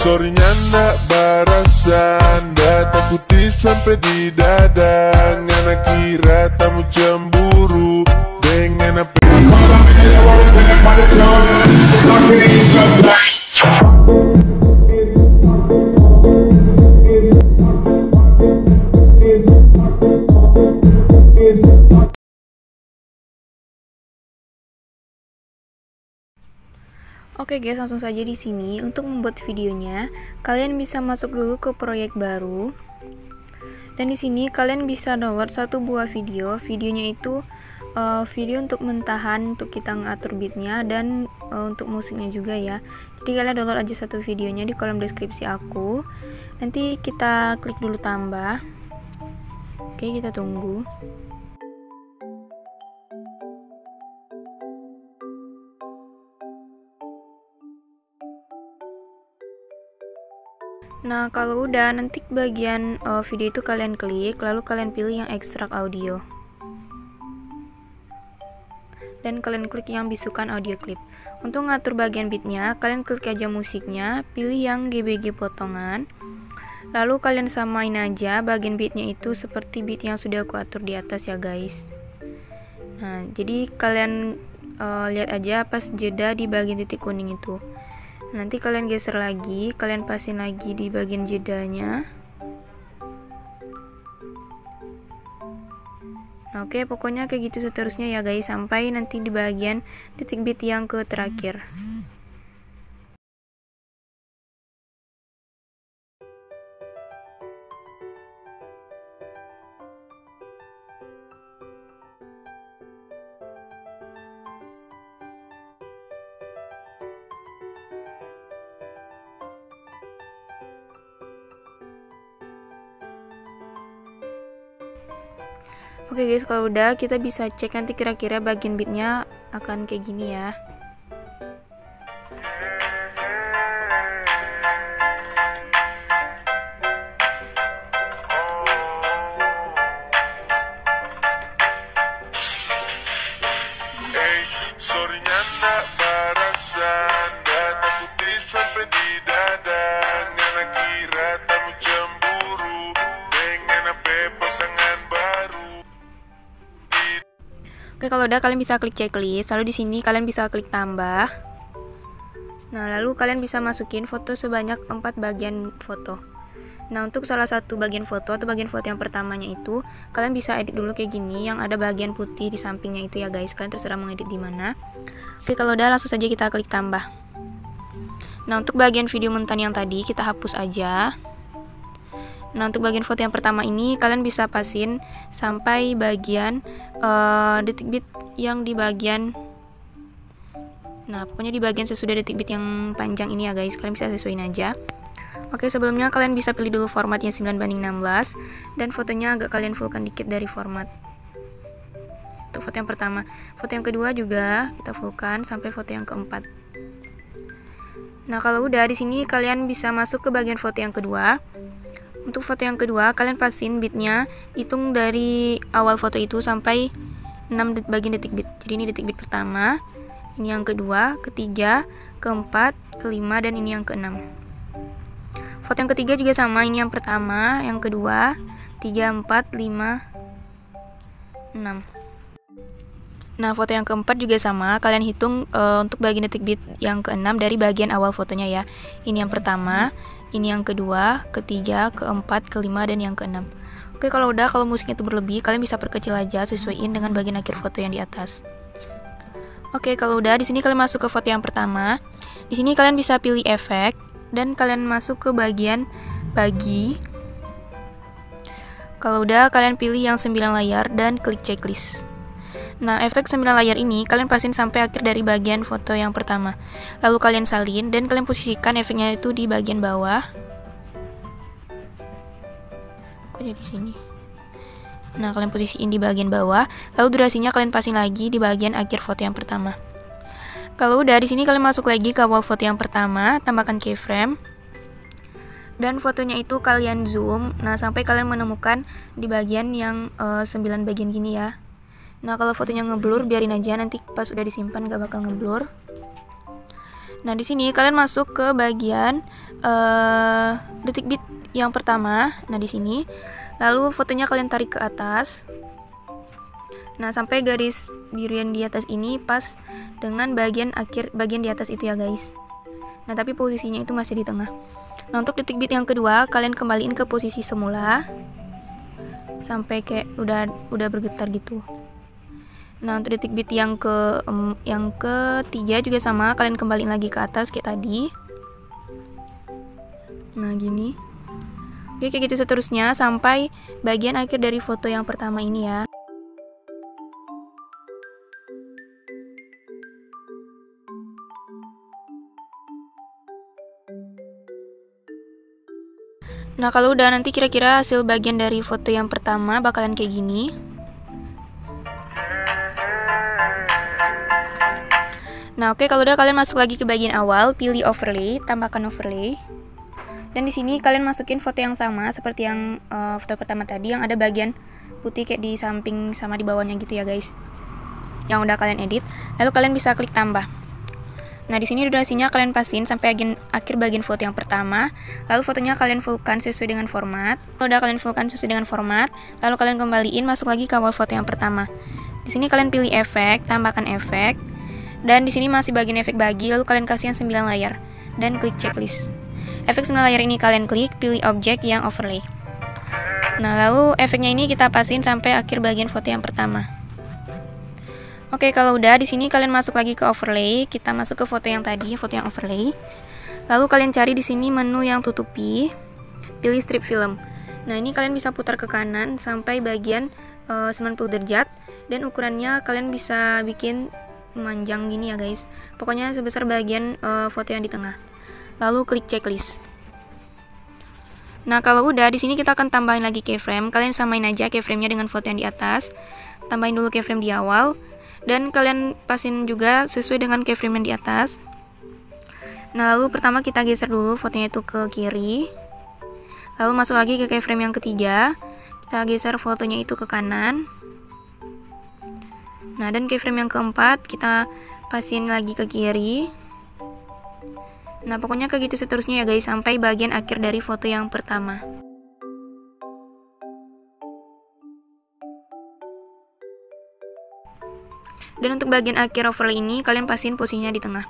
sorrynya ndak barasan, data putih sampai di dada. Ngana kira tamu cemburu dengan apa. Oke guys, langsung saja di sini. Untuk membuat videonya, kalian bisa masuk dulu ke proyek baru. Dan di sini kalian bisa download satu buah video. Videonya itu video untuk mentahan, untuk kita ngatur beatnya dan untuk musiknya juga ya. Jadi kalian download aja satu videonya di kolom deskripsi aku. Nanti kita klik dulu tambah. Oke, kita tunggu. Nah, kalau udah, nanti bagian video itu kalian klik, lalu kalian pilih yang ekstrak audio. Dan kalian klik yang bisukan audio clip. Untuk ngatur bagian beatnya, kalian klik aja musiknya, pilih yang GBG potongan. Lalu kalian samain aja bagian beatnya itu seperti beat yang sudah aku atur di atas ya guys. Nah, jadi kalian lihat aja pas jeda di bagian titik kuning itu. Nanti kalian geser lagi, kalian pasin lagi di bagian jedanya. Nah, oke, pokoknya kayak gitu seterusnya ya guys, sampai nanti di bagian detik beat yang ke terakhir. Oke guys, kalau udah kita bisa cek nanti kira-kira bagian beatnya akan kayak gini ya. Sorrynya ndak barasan, data putih sampai di dada. Ngana kira tamu cemburu dengan apa pasangan baru. Oke, kalau udah kalian bisa klik checklist, lalu di sini kalian bisa klik tambah. Nah, lalu kalian bisa masukin foto sebanyak 4 bagian foto. Nah, untuk salah satu bagian foto atau bagian foto yang pertamanya itu, kalian bisa edit dulu kayak gini, yang ada bagian putih di sampingnya itu ya guys. Kalian terserah mau edit di mana. Oke, kalau udah langsung saja kita klik tambah. Nah, untuk bagian video mentan yang tadi kita hapus aja. Nah, untuk bagian foto yang pertama ini kalian bisa pasin sampai bagian detik beat yang di bagian, nah pokoknya di bagian sesudah detik beat yang panjang ini ya guys. Kalian bisa sesuaiin aja. Oke, sebelumnya kalian bisa pilih dulu formatnya 9:16 dan fotonya agak kalian fullkan dikit dari format. Untuk foto yang pertama, foto yang kedua juga kita fullkan sampai foto yang keempat. Nah, kalau udah di sini kalian bisa masuk ke bagian foto yang kedua. Untuk foto yang kedua, kalian pasin beatnya, hitung dari awal foto itu sampai 6 bagian detik beat. Jadi ini detik beat pertama, ini yang kedua, ketiga, keempat, kelima, dan ini yang keenam. Foto yang ketiga juga sama, ini yang pertama, yang kedua, 3, 4, 5, 6. Nah, foto yang keempat juga sama, kalian hitung untuk bagian detik beat yang keenam dari bagian awal fotonya ya. Ini yang pertama, ini yang kedua, ketiga, keempat, kelima, dan yang keenam. Oke, kalau udah, kalau musiknya itu berlebih, kalian bisa perkecil aja sesuaiin dengan bagian akhir foto yang di atas. Oke, kalau udah, di sini kalian masuk ke foto yang pertama. Di sini kalian bisa pilih efek dan kalian masuk ke bagian bagi. Kalau udah, kalian pilih yang 9 layar dan klik checklist. Nah, efek 9 layar ini kalian pasin sampai akhir dari bagian foto yang pertama. Lalu kalian salin dan kalian posisikan efeknya itu di bagian bawah. Kok jadi sini? Nah, kalian posisiin di bagian bawah. Lalu durasinya kalian pasin lagi di bagian akhir foto yang pertama. Kalau udah, di sini kalian masuk lagi ke awal foto yang pertama, tambahkan keyframe. Dan fotonya itu kalian zoom. Nah, sampai kalian menemukan di bagian yang 9 bagian gini ya. Nah, kalau fotonya ngeblur biarin aja, nanti pas udah disimpan gak bakal ngeblur. Nah, di sini kalian masuk ke bagian detik bit yang pertama. Nah, di sini. Lalu fotonya kalian tarik ke atas. Nah, sampai garis biru yang di atas ini pas dengan bagian akhir bagian di atas itu ya, guys. Nah, tapi posisinya itu masih di tengah. Nah, untuk detik bit yang kedua, kalian kembaliin ke posisi semula sampai kayak udah bergetar gitu. Nah, untuk detik bit yang ketiga juga sama, kalian kembaliin lagi ke atas kayak tadi. Nah, gini. Oke, kayak gitu seterusnya sampai bagian akhir dari foto yang pertama ini ya. Nah, kalau udah nanti kira-kira hasil bagian dari foto yang pertama bakalan kayak gini. Nah, oke, kalau udah kalian masuk lagi ke bagian awal, pilih overlay, tambahkan overlay. Dan di sini kalian masukin foto yang sama seperti yang foto pertama tadi yang ada bagian putih kayak di samping sama di bawahnya gitu ya, guys. Yang udah kalian edit, lalu kalian bisa klik tambah. Nah, di sini durasinya kalian pastiin sampai akhir bagian foto yang pertama. Lalu fotonya kalian fullkan sesuai dengan format. Kalau udah kalian fullkan sesuai dengan format, lalu kalian kembaliin masuk lagi ke awal foto yang pertama. Di sini kalian pilih efek, tambahkan efek. Dan di sini masih bagian efek bagi, lalu kalian kasih yang 9 layar dan klik checklist. Efek 9 layar ini kalian klik, pilih objek yang overlay. Nah, lalu efeknya ini kita pastiin sampai akhir bagian foto yang pertama. Oke, kalau udah di sini kalian masuk lagi ke overlay, kita masuk ke foto yang tadi, foto yang overlay. Lalu kalian cari di sini menu yang tutupi, pilih strip film. Nah, ini kalian bisa putar ke kanan sampai bagian 90 derajat dan ukurannya kalian bisa bikin memanjang gini ya, guys. Pokoknya sebesar bagian foto yang di tengah. Lalu klik checklist. Nah, kalau udah di sini kita akan tambahin lagi keyframe. Kalian samain aja keyframe-nya dengan foto yang di atas. Tambahin dulu keyframe di awal. Dan kalian pasin juga sesuai dengan keyframe yang di atas. Nah, lalu pertama kita geser dulu fotonya itu ke kiri. Lalu masuk lagi ke keyframe yang ketiga. Kita geser fotonya itu ke kanan. Nah, dan keyframe yang keempat kita pasin lagi ke kiri. Nah, pokoknya kayak gitu seterusnya ya, guys, sampai bagian akhir dari foto yang pertama. Dan untuk bagian akhir overlay ini kalian pastiin posisinya di tengah.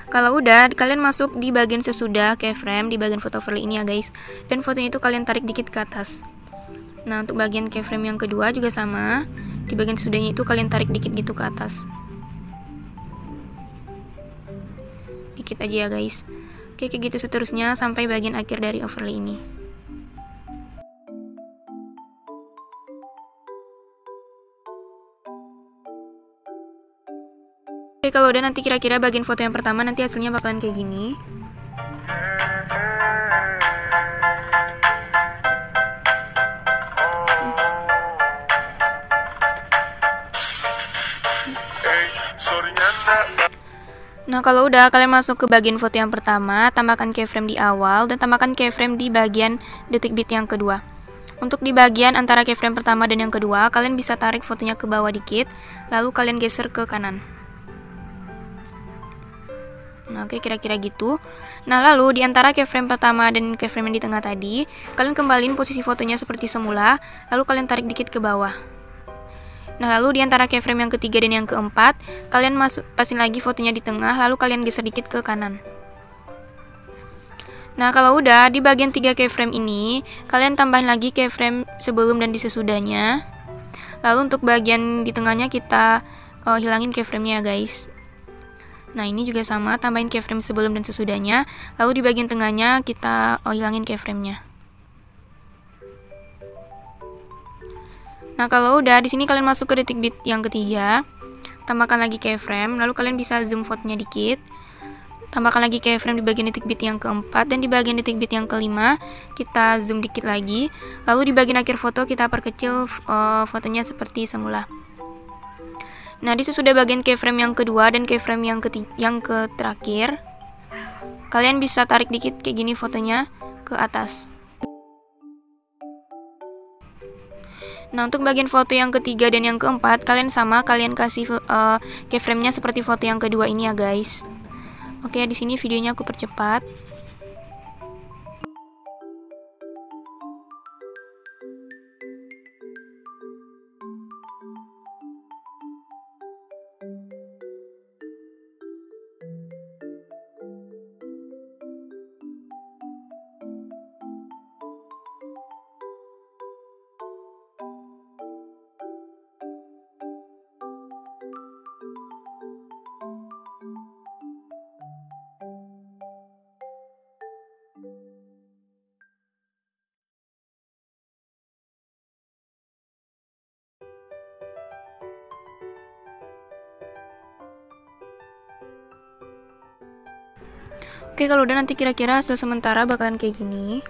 Kalau udah, kalian masuk di bagian sesudah keyframe di bagian foto overlay ini ya, guys. Dan fotonya itu kalian tarik dikit ke atas. Nah, untuk bagian keyframe yang kedua juga sama. Di bagian sesudahnya itu kalian tarik dikit gitu ke atas. Dikit aja ya, guys. Oke, kayak gitu seterusnya sampai bagian akhir dari overlay ini. Oke, kalau udah nanti kira-kira bagian foto yang pertama nanti hasilnya bakalan kayak gini. Nah, kalau udah kalian masuk ke bagian foto yang pertama, tambahkan keyframe di awal dan tambahkan keyframe di bagian detik bit yang kedua. Untuk di bagian antara keyframe pertama dan yang kedua, kalian bisa tarik fotonya ke bawah dikit, lalu kalian geser ke kanan. Nah, oke, kira-kira gitu. Nah, lalu di antara keyframe pertama dan keyframe yang di tengah tadi, kalian kembaliin posisi fotonya seperti semula, lalu kalian tarik dikit ke bawah. Nah, lalu di antara keyframe yang ketiga dan yang keempat, kalian pasin lagi fotonya di tengah, lalu kalian geser dikit ke kanan. Nah, kalau udah di bagian 3 keyframe ini, kalian tambahin lagi keyframe sebelum dan di sesudahnya. Lalu untuk bagian di tengahnya kita hilangin keyframe-nya ya, guys. Nah, ini juga sama, tambahin keyframe sebelum dan sesudahnya. Lalu di bagian tengahnya kita hilangin keyframe-nya. Nah, kalau udah di sini kalian masuk ke detik bit yang ketiga, tambahkan lagi keyframe, lalu kalian bisa zoom fotonya dikit. Tambahkan lagi keyframe di bagian detik bit yang keempat dan di bagian detik bit yang kelima kita zoom dikit lagi. Lalu di bagian akhir foto kita perkecil fotonya seperti semula. Nah, di sesudah bagian keyframe yang kedua dan keyframe yang terakhir, kalian bisa tarik dikit kayak gini fotonya ke atas. Nah, untuk bagian foto yang ketiga dan yang keempat, kalian kasih keyframe-nya seperti foto yang kedua ini ya, guys. Oke, di sini videonya aku percepat. Oke, kalau udah nanti kira-kira hasil sementara bakalan kayak gini.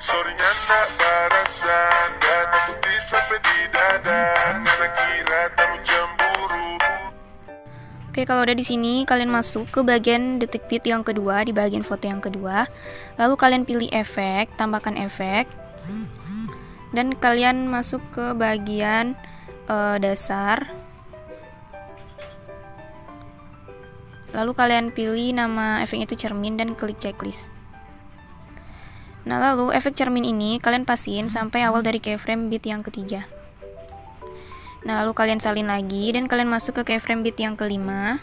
Sorry nggak barasan, nggak takuti sampai di dada, karena kira kamu cemburu. Oke, kalau udah di sini kalian masuk ke bagian detik bit yang kedua di bagian foto yang kedua. Lalu kalian pilih efek, tambahkan efek. Dan kalian masuk ke bagian dasar. Lalu kalian pilih nama efeknya itu cermin dan klik checklist. Nah, lalu efek cermin ini kalian pastiin sampai awal dari keyframe bit yang ketiga. Nah, lalu kalian salin lagi dan kalian masuk ke keyframe bit yang kelima.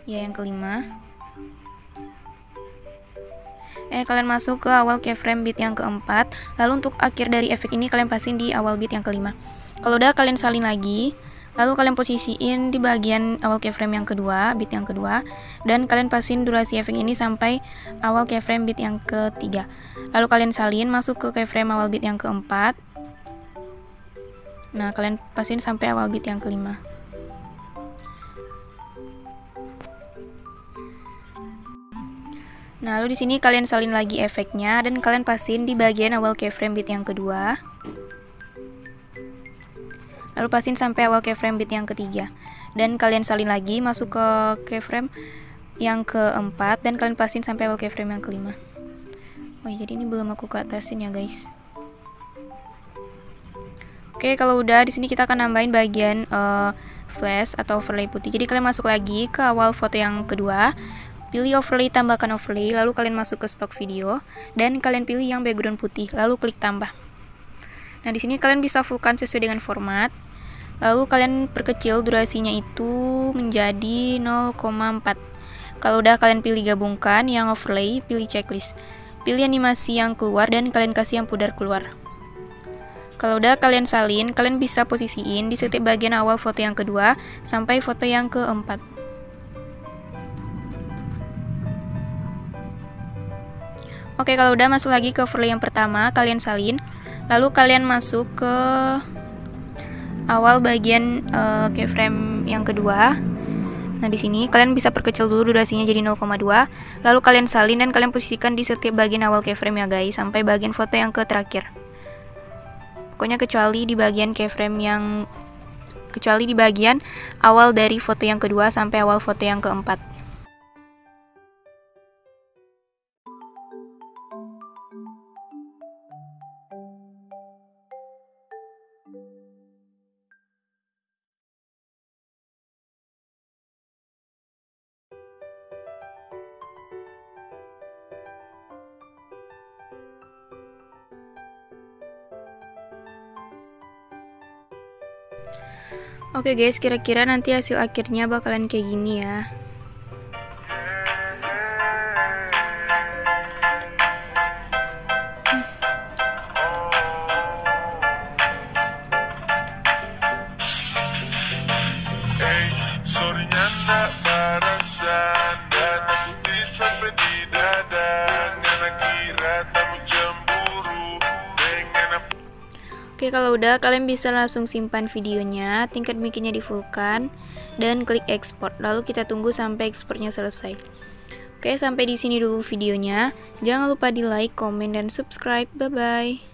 Yang kelima. Kalian masuk ke awal keyframe bit yang keempat. Lalu untuk akhir dari efek ini kalian pastiin di awal bit yang kelima. Kalau udah kalian salin lagi. Lalu kalian posisiin di bagian awal keyframe yang kedua, bit yang kedua, dan kalian pastiin durasi efek ini sampai awal keyframe bit yang ketiga. Lalu kalian salin masuk ke keyframe awal bit yang keempat. Nah, kalian pastiin sampai awal bit yang kelima. Nah, lalu di sini kalian salin lagi efeknya dan kalian pastiin di bagian awal keyframe bit yang kedua. Lalu pastiin sampai awal keyframe bit yang ketiga. Dan kalian salin lagi masuk ke keyframe yang keempat dan kalian pastiin sampai awal keyframe yang kelima. Oh, jadi ini belum aku ke atasin ya, guys. Oke, kalau udah di sini kita akan nambahin bagian flash atau overlay putih. Jadi kalian masuk lagi ke awal foto yang kedua, pilih overlay, tambahkan overlay, lalu kalian masuk ke stock video dan kalian pilih yang background putih, lalu klik tambah. Nah, di sini kalian bisa fullkan sesuai dengan format. Lalu kalian perkecil durasinya itu menjadi 0,4. Kalau udah kalian pilih gabungkan yang overlay, pilih checklist. Pilih animasi yang keluar dan kalian kasih yang pudar keluar. Kalau udah kalian salin, kalian bisa posisiin di setiap bagian awal foto yang kedua sampai foto yang keempat. Oke, kalau udah masuk lagi ke overlay yang pertama, kalian salin. Lalu kalian masuk ke awal bagian keyframe yang kedua. Nah, di sini kalian bisa perkecil dulu durasinya jadi 0,2. Lalu kalian salin dan kalian posisikan di setiap bagian awal keyframe ya, guys, sampai bagian foto yang ke terakhir. Pokoknya kecuali di bagian awal dari foto yang kedua sampai awal foto yang keempat. Oke guys, kira-kira nanti hasil akhirnya bakalan kayak gini ya. Sorry nggak barasan, nggak takuti sampai di dada, karena kira kamu cemburu dengan apa. Oke, kalau udah kalian bisa langsung simpan videonya, tingkat bikinnya di fullkan dan klik export. Lalu kita tunggu sampai exportnya selesai. Oke, sampai di sini dulu videonya. Jangan lupa di like, komen, dan subscribe. Bye bye.